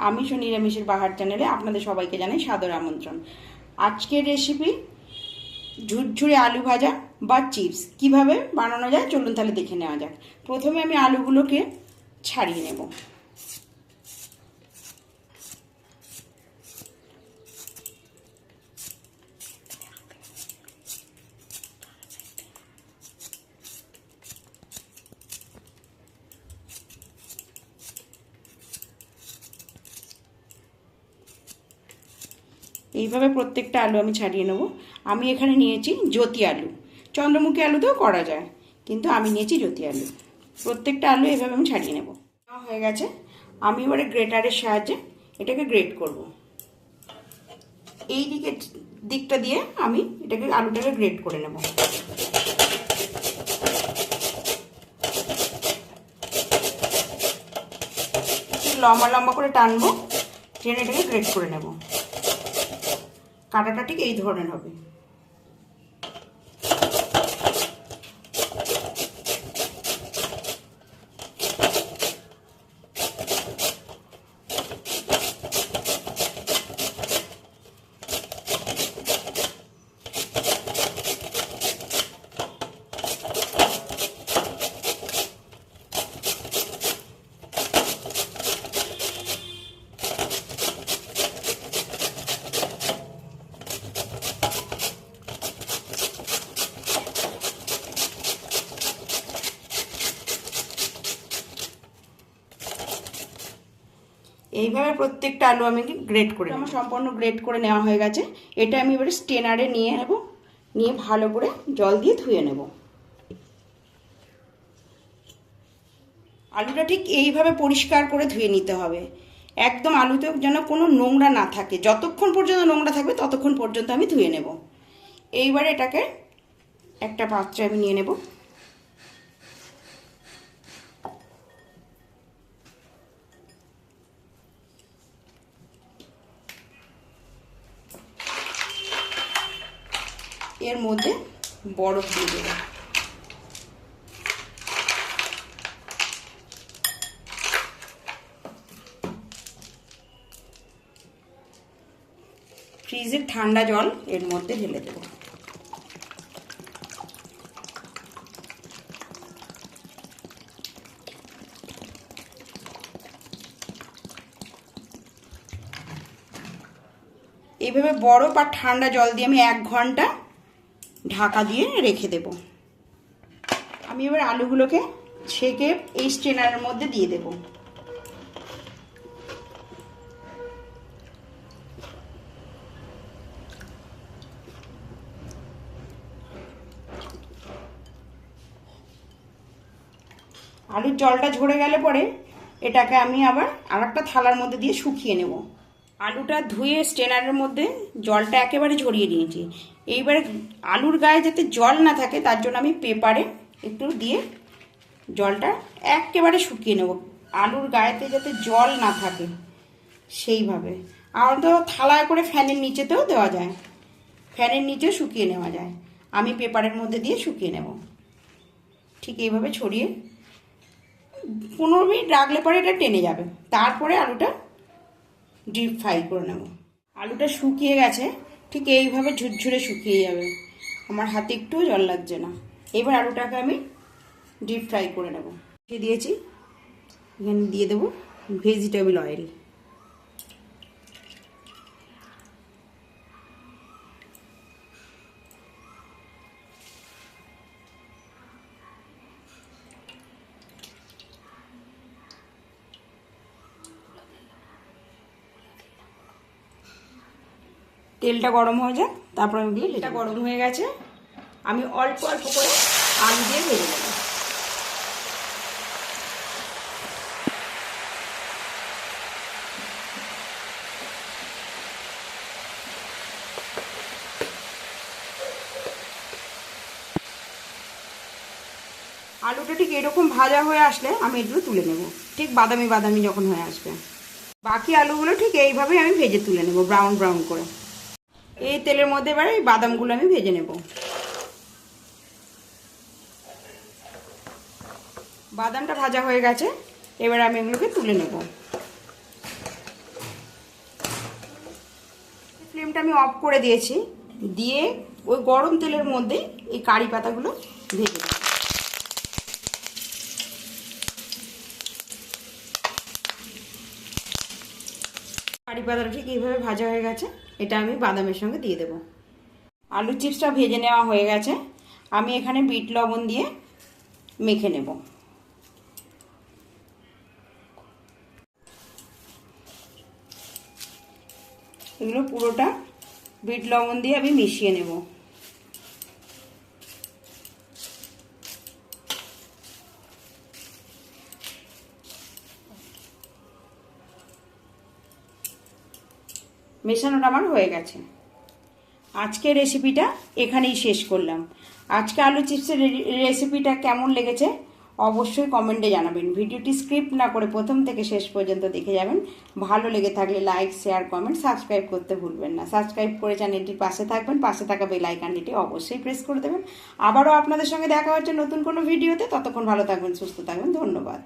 আমিষ ও নিরামিষের বাহার চ্যানেলে আপনাদের সবাইকে জানাই সাদর আমন্ত্রণ। আজকের রেসিপি ঝুরঝুরে আলু ভাজা বা চিপস কিভাবে বানানো যায় চলুন তাহলে দেখে নেওয়া যাক। প্রথমে আমি আলুগুলোকে ছাড়িয়ে নেব। এইভাবে প্রত্যেকটা আলু আমি ছাড়িয়ে নেব। আমি এখানে নিয়েছি জ্যোতি আলু, চন্দ্রমুখী আলুতেও করা যায়, কিন্তু আমি নিয়েছি জ্যোতি আলু। প্রত্যেকটা আলু এইভাবে আমি ছাড়িয়ে নেব। হয়ে গেছে, আমি এবারে গ্রেটারের সাহায্যে এটাকে গ্রেট করব। এই দিকটা দিয়ে আমি এটাকে আলুটাকে গ্রেট করে নেব। লম্বা লম্বা করে টানবো, টেনে এটাকে গ্রেট করে নেব। কাঁটাটা ঠিক এই ধরনের হবে। এইভাবে প্রত্যেকটা আলু আমি গ্রেট করে, আমার সম্পূর্ণ গ্রেট করে নেওয়া হয়ে গেছে। এটা আমি এবারে স্টেনারে নিয়ে নেব, নিয়ে ভালো করে জল দিয়ে ধুয়ে নেব। আলুটা ঠিক এইভাবে পরিষ্কার করে ধুয়ে নিতে হবে, একদম আলুতে যেন কোনো নোংরা না থাকে। যতক্ষণ পর্যন্ত নোংরা থাকবে ততক্ষণ পর্যন্ত আমি ধুয়ে নেব। এইবারে এটাকে একটা পাত্রে আমি নিয়ে নেব। এর মধ্যে বরফ দিয়ে দেব। ফ্রিজের ঠান্ডা জল এর মধ্যে ঢেলে দেব। এইভাবে বরফ আর ঠান্ডা জল দিয়ে আমি 1 ঘন্টা ঢাকা দিয়ে রেখে দেব। আমি এবার আলুগুলোকে ছেঁকে এই স্ট্রেনারের মধ্যে দিয়ে দেব। আলুর জলটা ঝরে গেলে পরে এটাকে আমি আবার আরেকটা থালার মধ্যে দিয়ে শুকিয়ে নেব। আলুটা ধুয়ে স্ট্রেনারের মধ্যে জলটা একেবারে ঝরিয়ে নিয়েছি। এইবারে আলুর গায়ে যাতে জল না থাকে তার জন্য আমি পেপারে একটু দিয়ে জলটা একেবারে শুকিয়ে নেব। আলুর গায়েতে যাতে জল না থাকে সেইভাবে। আর তো থালায় করে ফ্যানের নিচেতেও দেওয়া যায়, ফ্যানের নিচেও শুকিয়ে নেওয়া যায়। আমি পেপারের মধ্যে দিয়ে শুকিয়ে নেব। ঠিক এইভাবে ছড়িয়ে 15 মিনিট রাখলে পরে এটা টেনে যাবে। তারপরে আলুটা ডিপ ফ্রাই করে নেব। আলুটা শুকিয়ে গেছে, ঠিক এইভাবে ঝুরঝুরে শুকিয়ে যাবে। আমার হাতে একটুও জল লাগছে না। এবার আলুটাকে আমি ডিপ ফ্রাই করে নেব। দিয়েছি, এখানে দিয়ে দেবো ভেজিটেবল অয়েল। তেলটা গরম হয়ে যায়, তারপর আমি দিয়ে, তেলটা গরম হয়ে গেছে, আমি অল্প অল্প করে আলু দিয়ে ভেজে নেব। আলুটা ঠিক এরকম ভাজা হয়ে আসলে আমি এগুলো তুলে নেব, ঠিক বাদামি বাদামি যখন হয়ে আসবে। বাকি আলুগুলো ঠিক এইভাবেই আমি ভেজে তুলে নেব, ব্রাউন ব্রাউন করে। এই তেলের মধ্যে এবারে এই বাদামগুলো আমি ভেজে নেব। বাদামটা ভাজা হয়ে গেছে, এবার আমি এগুলোকে তুলে নেব। ফ্লেমটা আমি অফ করে দিয়েছি, দিয়ে ওই গরম তেলের মধ্যে এই কারি পাতাগুলো ভেজে দেবো। কারি পাতাটা ঠিক এইভাবে ভাজা হয়ে গেছে, এটা আমি বাদামের সঙ্গে দিয়ে দেবো। আলু চিপসটা ভেজে নেওয়া হয়ে গেছে, আমি এখানে বিট লবণ দিয়ে মেখে নেব। এগুলো পুরোটা বিট লবণ দিয়ে আমি মিশিয়ে নেব। মেশানোটা আমার হয়ে গেছে। আজকের রেসিপিটা এখানেই শেষ করলাম। আজকে আলু চিপসের রেসিপিটা কেমন লেগেছে অবশ্যই কমেন্টে জানাবেন। ভিডিওটি স্কিপ না করে প্রথম থেকে শেষ পর্যন্ত দেখে যাবেন। ভালো লেগে থাকলে লাইক, শেয়ার, কমেন্ট, সাবস্ক্রাইব করতে ভুলবেন না। সাবস্ক্রাইব করে চ্যানেলটির পাশে থাকবেন, পাশে থাকা বেল আইকনটি অবশ্যই প্রেস করে দেবেন। আবারও আপনাদের সঙ্গে দেখা হচ্ছে নতুন কোনো ভিডিওতে। ততক্ষণ ভালো থাকবেন, সুস্থ থাকবেন। ধন্যবাদ।